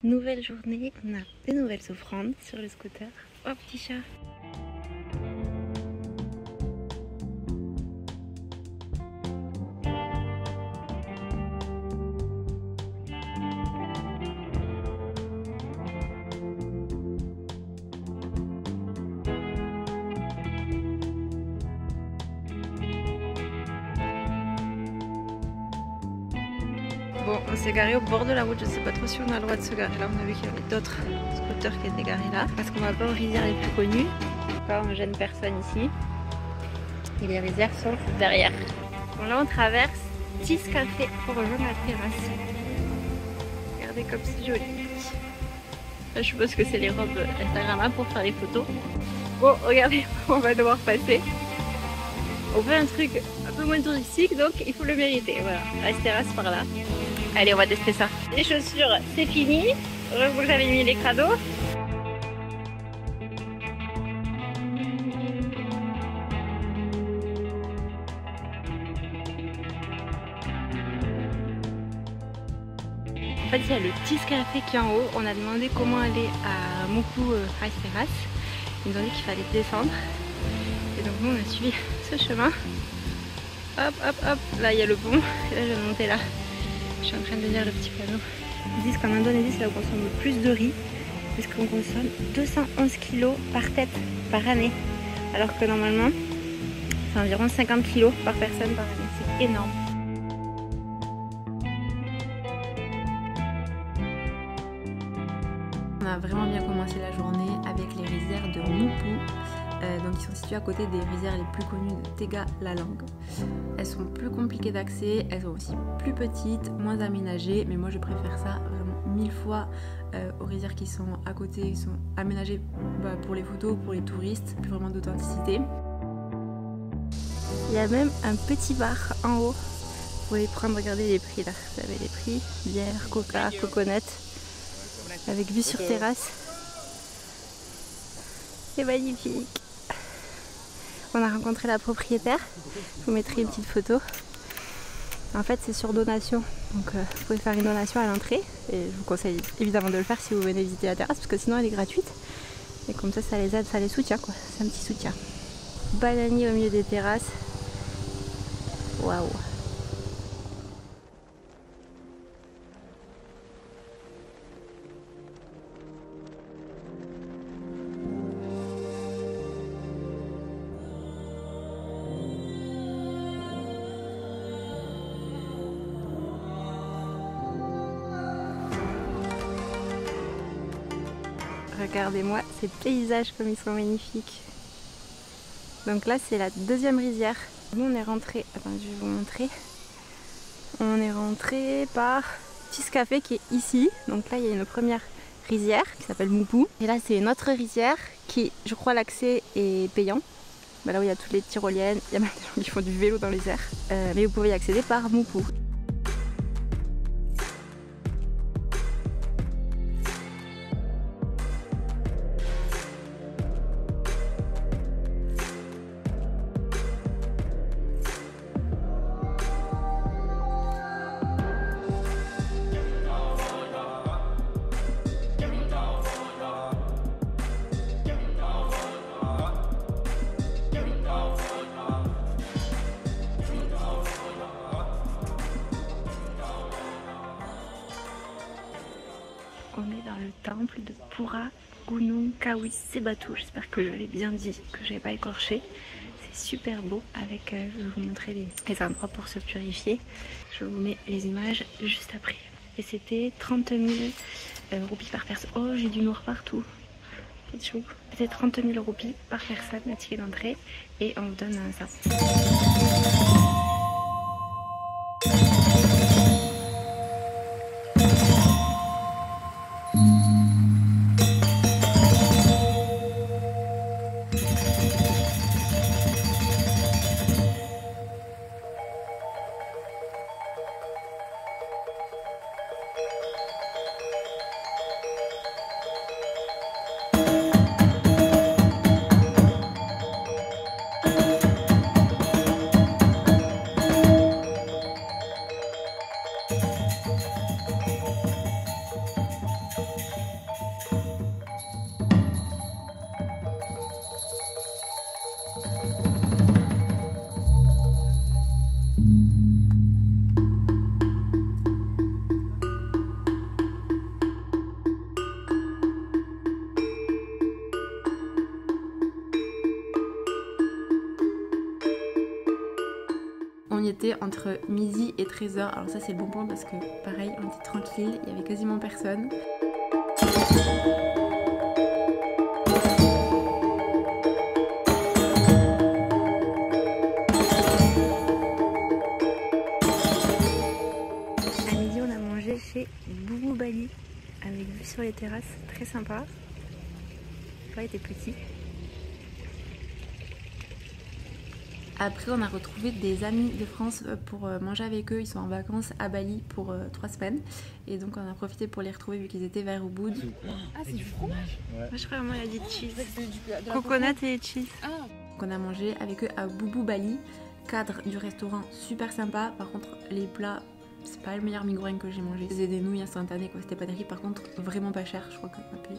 Nouvelle journée, on a des nouvelles offrandes sur le scooter. Oh petit chat. Bon, on s'est garé au bord de la route, je sais pas trop si on a le droit de se garer là, on a vu qu'il y avait d'autres scooters qui étaient garés là, parce qu'on va pas aux rizières les plus connues. Encore on gêne personne ici. Et les rizières sont derrière. Bon là on traverse 10 cafés pour rejoindre la terrasse. Regardez comme c'est joli. Là, je suppose que c'est les robes Instagram pour faire les photos. Bon regardez, on va devoir passer. On fait un truc un peu moins touristique donc il faut le mériter. Voilà, la terrasse par là. Allez, on va tester ça. Les chaussures, c'est fini. Heureusement que j'avais mis les crados. En fait, il y a le petit café qui est en haut. On a demandé comment aller à Mupu Rice Terrace. Ils nous ont dit qu'il fallait descendre. Et donc nous, on a suivi ce chemin. Hop, hop, hop. Là, il y a le pont. Et là, je vais monter là. Je suis en train de lire le petit panneau. Ils disent qu'en Indonésie, c'est là où on consomme le plus de riz, puisqu'on consomme 211 kg par tête par année. Alors que normalement, c'est environ 50 kg par personne par année. C'est énorme. On a vraiment bien commencé la journée avec les rizières de Mupu. Donc ils sont situés à côté des rizières les plus connues de Tegalalang. Elles sont plus compliquées d'accès, elles sont aussi plus petites, moins aménagées, mais moi je préfère ça vraiment 1000 fois aux rizières qui sont à côté, qui sont aménagées pour les photos, pour les touristes, plus vraiment d'authenticité. Il y a même un petit bar en haut. Vous pouvez prendre, regardez les prix là, vous avez les prix, bière, coca, coconut, avec vue sur terrasse. C'est magnifique. On a rencontré la propriétaire, je vous mettrai une petite photo. En fait c'est sur donation, donc vous pouvez faire une donation à l'entrée et je vous conseille évidemment de le faire si vous venez visiter la terrasse parce que sinon elle est gratuite et comme ça les aide, ça les soutient quoi, c'est un petit soutien. Bananier au milieu des terrasses, waouh. Regardez-moi ces paysages comme ils sont magnifiques. Donc là c'est la deuxième rizière. Nous on est rentré, attendez je vais vous montrer. On est rentré par Tis Café qui est ici. Donc là il y a une première rizière qui s'appelle Mupu. Et là c'est une autre rizière qui, je crois l'accès est payant. Là où il y a toutes les tyroliennes, il y a même des gens qui font du vélo dans les airs. Mais vous pouvez y accéder par Mupu. On est dans le temple de Pura Gunung Kawi Sebatu. J'espère que je l'ai bien dit, que je n'ai pas écorché. C'est super beau avec, je vais vous montrer les endroits pour se purifier. Je vous mets les images juste après. Et c'était 30 000 roupies par personne. Oh, j'ai du noir partout. C'est chaud. C'était 30 000 roupies par personne, le ticket d'entrée. Et on vous donne ça. visiter entre midi et 13h. Alors ça c'est le bon point parce que pareil, on était tranquille, il y avait quasiment personne. À midi, on a mangé chez Boubou Bali avec vue sur les terrasses, très sympa. Le plat était petit. Après, on a retrouvé des amis de France pour manger avec eux. Ils sont en vacances à Bali pour 3 semaines. Et donc, on a profité pour les retrouver vu qu'ils étaient vers Ubud. Ah, c'est du fromage. Moi, je crois vraiment il y a du cheese. Coconut et cheese. Donc, on a mangé avec eux à Boubou Bali. Cadre du restaurant super sympa. Par contre, les plats, c'est pas le meilleur mie goreng que j'ai mangé. C'était des nouilles instantanées, quoi. C'était pas terrible. Par contre, vraiment pas cher. Je crois qu'on a payé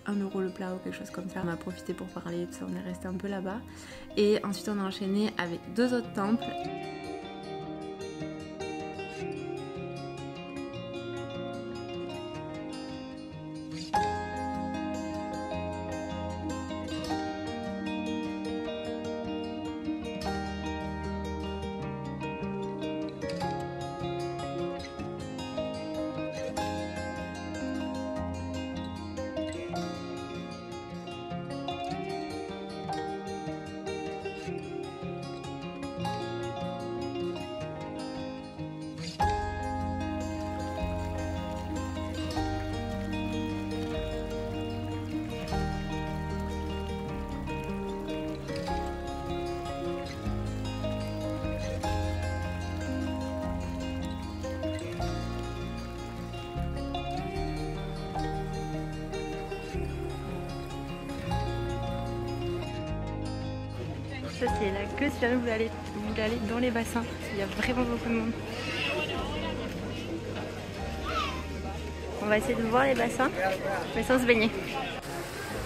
1 € le plat ou quelque chose comme ça. On a profité pour parler, tout ça, on est resté un peu là-bas. Et ensuite on a enchaîné avec 2 autres temples. Ça c'est la queue si jamais vous voulez aller dans les bassins. Il y a vraiment beaucoup de monde. On va essayer de voir les bassins, mais sans se baigner.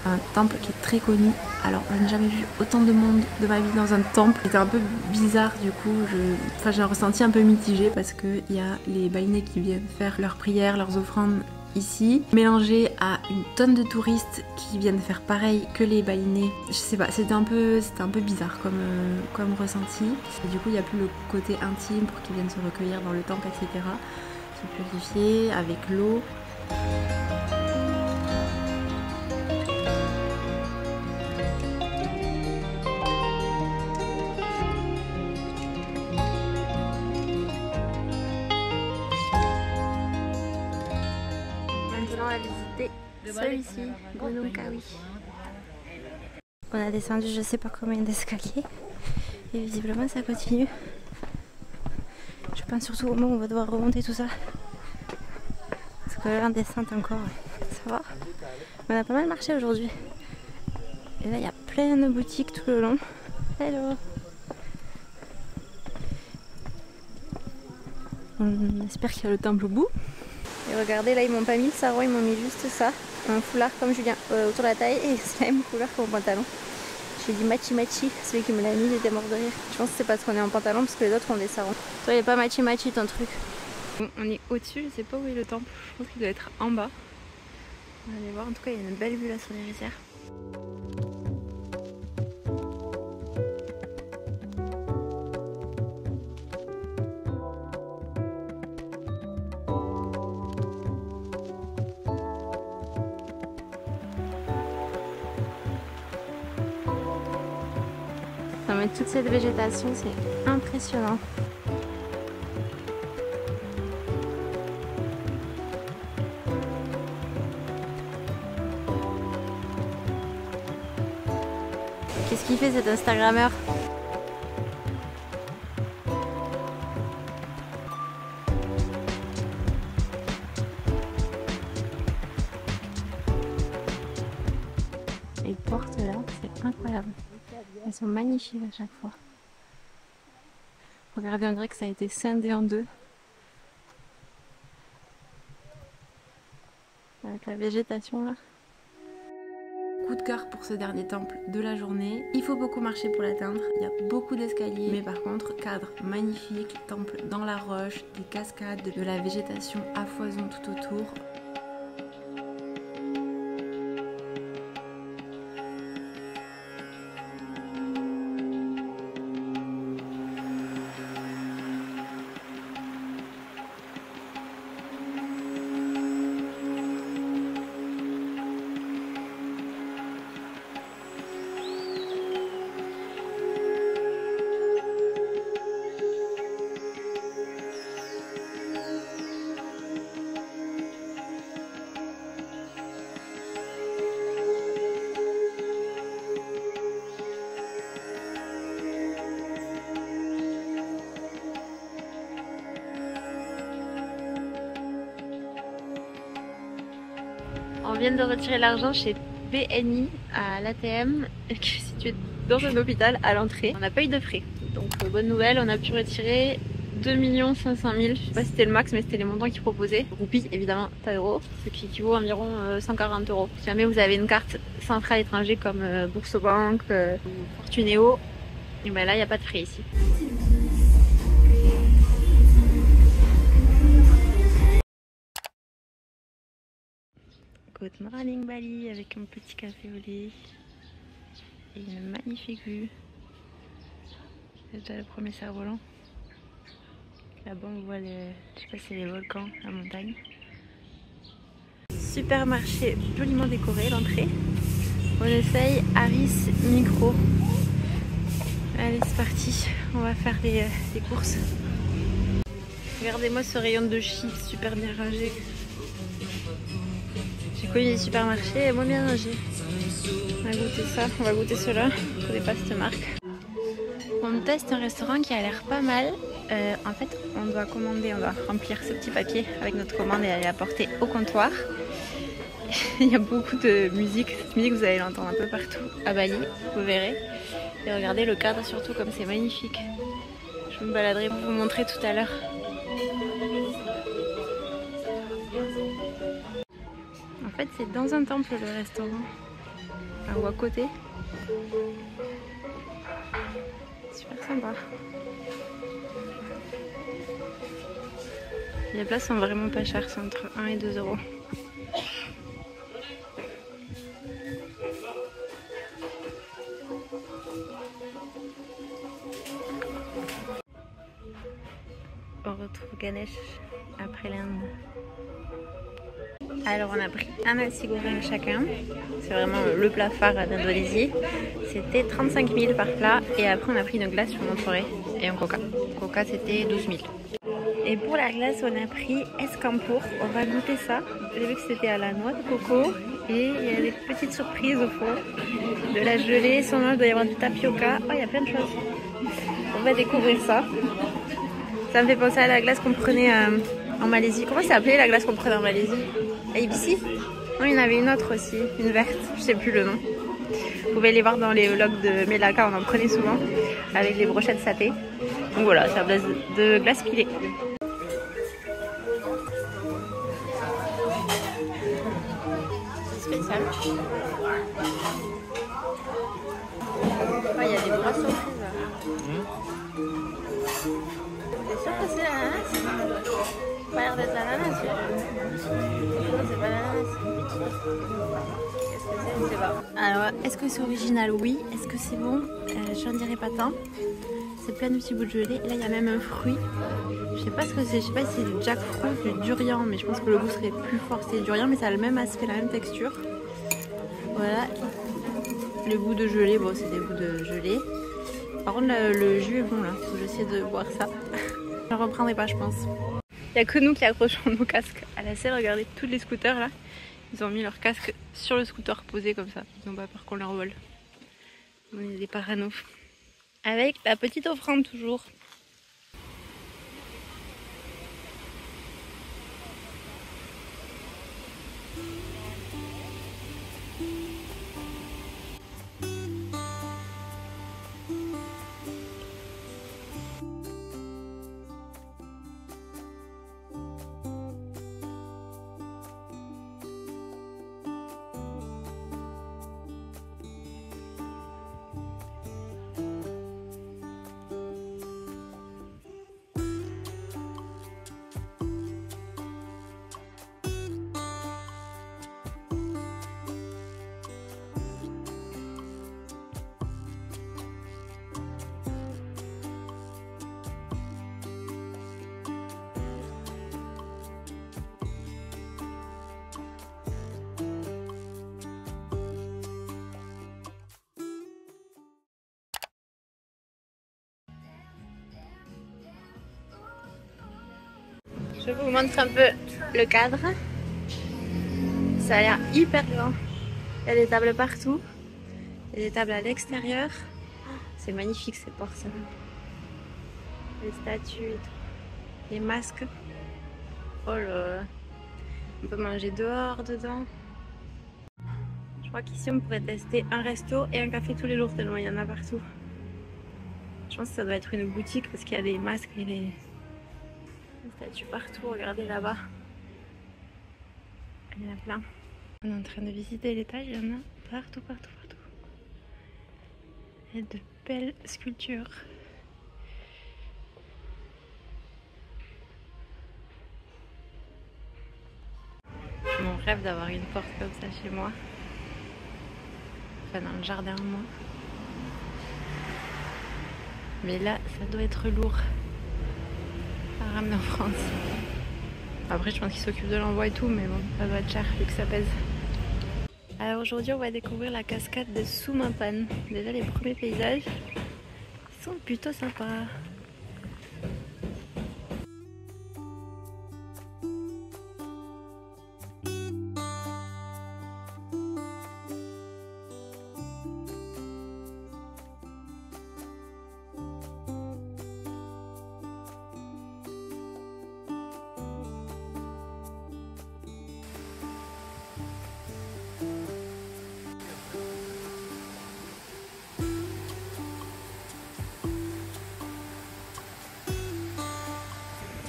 Un temple qui est très connu. Alors, je n'ai jamais vu autant de monde de ma vie dans un temple. C'était un peu bizarre du coup. J'ai un ressenti un peu mitigé parce qu'il y a les balinés qui viennent faire leurs prières, leurs offrandes ici, mélangé à une tonne de touristes qui viennent faire pareil que les balinés. Je sais pas, c'était un peu bizarre comme ressenti. Et du coup, il n'y a plus le côté intime pour qu'ils viennent se recueillir dans le temple, etc. Se purifier avec l'eau. Maintenant, on va visiter celui-ci, Gunung Kawi. On a descendu je sais pas combien d'escaliers et visiblement ça continue. Je pense surtout au moment où on va devoir remonter tout ça. Parce que là en descente encore, ça va. On a pas mal marché aujourd'hui. Et là il y a plein de boutiques tout le long. Hello. On espère qu'il y a le temple au bout. Et regardez là ils m'ont pas mis le sarrau, ils m'ont mis juste ça. Un foulard comme Julien autour de la taille et c'est la même couleur que mon pantalon. J'ai dit matchy matchy, celui qui me l'a mis il était mort de rire. Je pense que c'est parce qu'on est en pantalon parce que les autres ont des sarrons. Toi il est pas matchy matchy ton truc. Bon, on est au-dessus, je sais pas où est le temple, je pense qu'il doit être en bas. On va aller voir, en tout cas il y a une belle vue là sur les rizières. Non mais toute cette végétation c'est impressionnant. Qu'est-ce qu'il fait cet Instagrammeur? Les portes là, c'est incroyable. Elles sont magnifiques à chaque fois. Regardez, on dirait que ça a été scindé en deux. Avec la végétation là. Coup de cœur pour ce dernier temple de la journée. Il faut beaucoup marcher pour l'atteindre. Il y a beaucoup d'escaliers, mais par contre, cadre magnifique, temple dans la roche, des cascades, de la végétation à foison tout autour. On vient de retirer l'argent chez BNI à l'ATM qui est situé dans un hôpital à l'entrée. On n'a pas eu de frais. Donc bonne nouvelle, on a pu retirer 2 500 000. Je sais pas si c'était le max, mais c'était les montants qu'ils proposaient. Roupies évidemment, pas euros, ce qui équivaut à environ 140 €. Si jamais vous avez une carte centrale étranger comme Boursobank ou Fortunéo, et ben là il n'y a pas de frais ici. Good morning Bali avec un petit café au lait et une magnifique vue. C'est déjà le premier cerf-volant. Là-bas on voit les, je sais pas si c'est les volcans, la montagne. Supermarché joliment décoré, l'entrée. On essaye Harris Micro. Allez c'est parti, on va faire les courses. Regardez-moi ce rayon de chips super bien rangé. J'ai connu des supermarchés moins bien rangés. On va goûter ça, on va goûter cela. Je ne connais pas cette marque. On teste un restaurant qui a l'air pas mal. En fait, on doit commander, on doit remplir ce petit papier avec notre commande et aller la porter au comptoir. Il y a beaucoup de musique. Cette musique, vous allez l'entendre un peu partout à Bali, vous verrez. Et regardez le cadre surtout comme c'est magnifique. Je me baladerai pour vous montrer tout à l'heure. En fait, c'est dans un temple le restaurant, ou à côté. Super sympa. Les places sont vraiment pas chères, c'est entre 1 et 2 €. On retrouve Ganesh après l'Inde. Alors on a pris un nasi goreng chacun, c'est vraiment le plat phare d'Indonésie. C'était 35 000 par plat et après on a pris une glace sur Monterey et un coca. Coca c'était 12 000. Et pour la glace on a pris escampur, on va goûter ça. J'ai vu que c'était à la noix de coco et il y a des petites surprises au fond. De la gelée, sûrement il doit y avoir du tapioca, oh il y a plein de choses. On va découvrir ça. Ça me fait penser à la glace qu'on prenait en Malaisie. Comment c'est appelé la glace qu'on prenait en Malaisie? ABC? Non, il y en avait une autre aussi, une verte, je sais plus le nom. Vous pouvez les voir dans les vlogs de Melaka, on en prenait souvent avec les brochettes saté. Donc voilà, c'est à base de glace pilée. C'est spécial. Oh, il y a des grosses surprises là. T'es sûr que c'est l'ananas? Ça a l'air d'être l'ananas. Non, c'est pas l'ananas. Qu'est-ce que c'est? Je sais pas. Alors, est-ce que c'est original? Oui. Est-ce que c'est bon? J'en dirais pas tant. C'est plein de petits bouts de gelée. Et là, il y a même un fruit. Je sais pas ce que c'est. Je sais pas si c'est du jackfruit, du durian. Mais je pense que le goût serait plus fort si c'est du durian. Mais ça a le même aspect, la même texture. Voilà. Le goût de gelée, bon, c'est des bouts de gelée. Par contre, le jus est bon là. Faut que j'essaie de boire ça. Je ne reprendrai pas, je pense. Il n'y a que nous qui accrochons nos casques à la selle. Regardez, tous les scooters là, ils ont mis leur casque sur le scooter posé comme ça. Ils n'ont pas peur qu'on leur vole. On est des paranos. Avec la petite offrande toujours. Je vous montre un peu le cadre. Ça a l'air hyper grand. Il y a des tables partout. Il y a des tables à l'extérieur. C'est magnifique ces portes. Les statues et tout. Les masques. Oh là là. On peut manger dehors, dedans. crois qu'ici on pourrait tester un resto et un café tous les jours tellement il y en a partout. Je pense que ça doit être une boutique parce qu'il y a des masques et des statues partout. Regardez là-bas. Il y en a plein. On est en train de visiter l'étage, il y en a partout, partout, partout. Il y a de belles sculptures. Mon rêve d'avoir une porte comme ça chez moi. Enfin dans le jardin moi. Mais là ça doit être lourd à ramener en France. Après je pense qu'ils s'occupent de l'envoi et tout, mais bon ça doit être cher vu que ça pèse. Alors aujourd'hui on va découvrir la cascade de Soumapan. Déjà les premiers paysages sont plutôt sympas.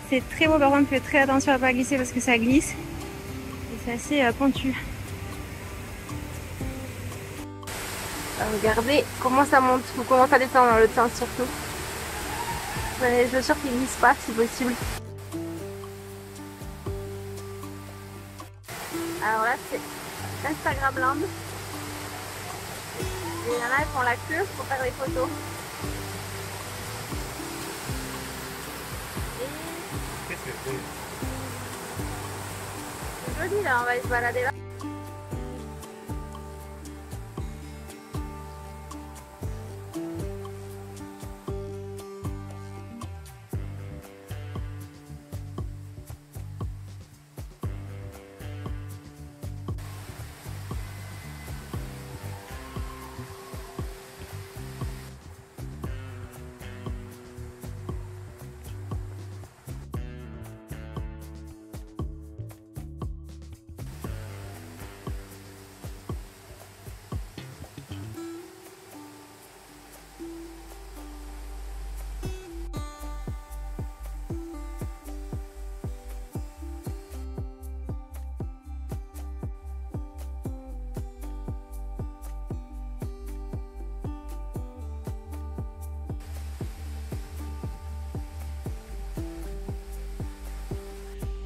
C'est très beau, par contre faites très attention à ne pas glisser parce que ça glisse et c'est assez pentu. Regardez comment ça monte, ou comment ça descend dans l'autre sens surtout. Les chaussures qui glissent pas si possible. Alors là c'est Instagram Land. Et il y en a qui font la queue pour faire des photos. C'est joli là, on va aller se balader là.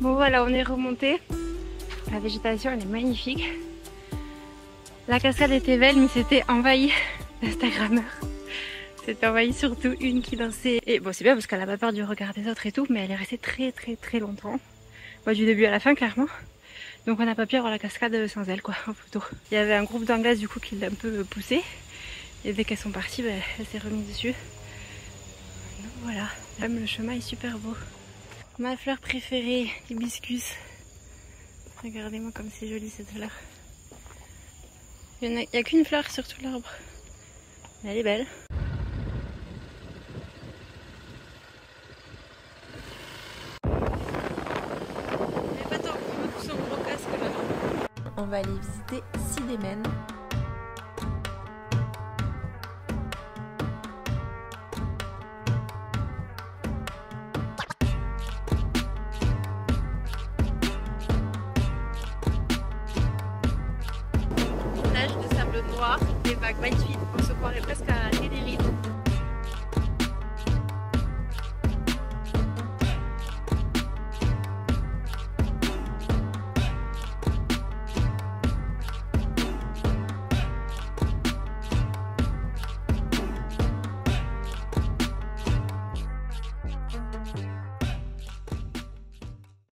Bon voilà, on est remonté. La végétation elle est magnifique. La cascade était belle mais c'était envahi d'Instagrammeurs. C'était envahi surtout une qui dansait. Et bon c'est bien parce qu'elle a pas peur du regard des autres et tout, mais elle est restée très longtemps. Moi du début à la fin clairement. Donc on n'a pas pu avoir la cascade sans elle quoi en photo. Il y avait un groupe d'anglaises du coup qui l'a un peu poussée. Et dès qu'elles sont parties, ben, elle s'est remise dessus. Donc voilà, même le chemin est super beau. Ma fleur préférée, l'hibiscus. Regardez-moi comme c'est joli cette fleur. Il n'y a qu'une fleur sur tout l'arbre. Elle est belle. Mais pas tant, on va pousser en gros casque là. On va aller visiter Sidémen. De sable noir, des vagues magnifiques. On se